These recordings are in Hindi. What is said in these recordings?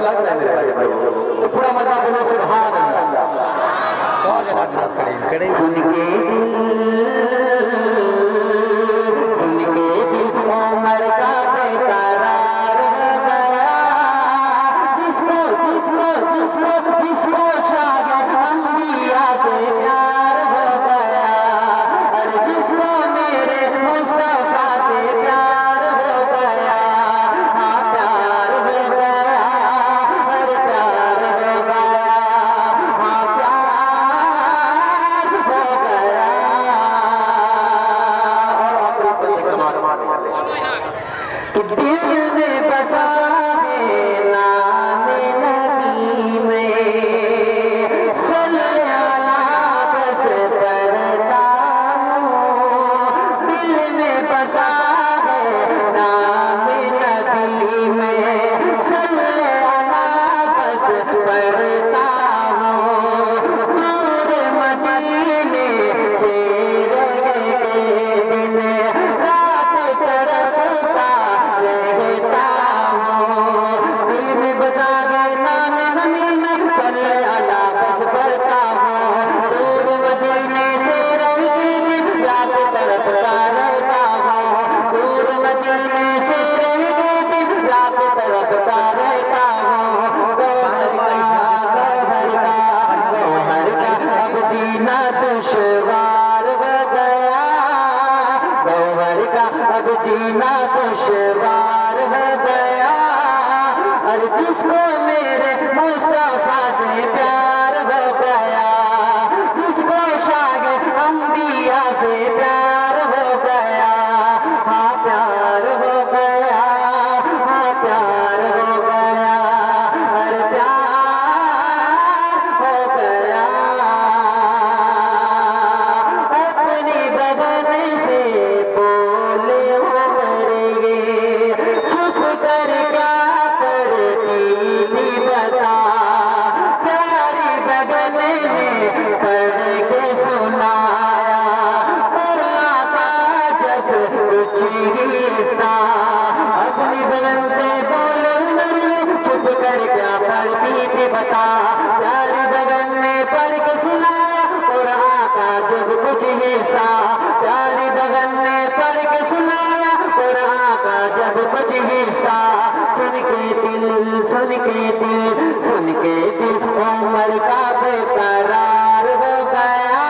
लग रहा है मेरे भाई तो पूरा मजा बोलो सुभान अल्लाह। कौन जरा खास करें करे सुन के दिल उमर का बेकरार हो गया, जिसको शागिर्द अंबिया से प्यार हो गया, अरे जिसको मेरे मुस्तफा से प्यार हो गया, हाँ प्यार हो गया, अरे प्यार हो गया, हाँ प्यार हो गया। कि दिल में बसा है नाम नबी में, सल्लल्लाहु बस पढ़ता हूँ, दिल में बसा है नाम नबी में, सल्लल्लाहु बस पढ़ता हूँ, दूर मदीने से रहे दिन रात तड़पता रहता हूँ, दिल में बसा गए नाम नबी में, सल्लल्लाहु बस पढ़ता हूँ, दूर मदीने से रहे दिन रात तड़पता रहता हूँ, दूर मदीने से रहे दिन रात तड़पता रहता हूँ। अब जीना दुश्वार हो गया, गौहर का अब जीना दुश्वार हो गया, और जिसको मेरे मुस्तफा से प्यार हो गया, जिसको शागिर्द अंबिया से प्यार हो गया, हाँ प्यार हो गया, हाँ प्यार हो गया, अरे प्यार हो गया। अपनी बदन से बोले उमरिए, चुप कर क्या पढ़ती थी बता, प्यारी बदन ने पढ़ के सुनाया, पढ़ा था जब कुछ हिस्सा, अपनी बदन से बोले उमरिए, चुप कर क्या पढ़ती थी बता, प्यारी बदन ने पढ़ के सुनाया, पढ़ा था जब कुछ हिस्सा, प्यारी बदन ने पढ़ के सुनाया, पढ़ा था जब कुछ हिस्सा, सुन के दिल उमर का बेकरार हो गया,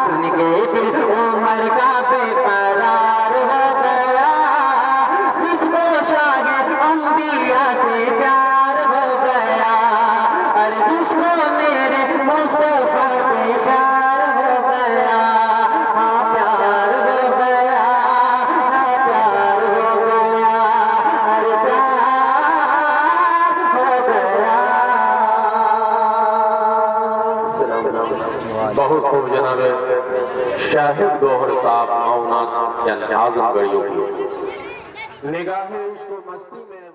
सुन के दिल उमर का बेकरार हो गया, जिसको शागिर्द अंबिया से प्यार हो गया, अरे जिसको मेरे मुस्तफा से प्यार हो गया, हाँ प्यार हो गया, हाँ प्यार हो गया, अरे प्यार हो गया। बहुत खूब जनाब शाहिद गौहर साहब मौना आजमगढ़ निगाहें उसको मस्ती में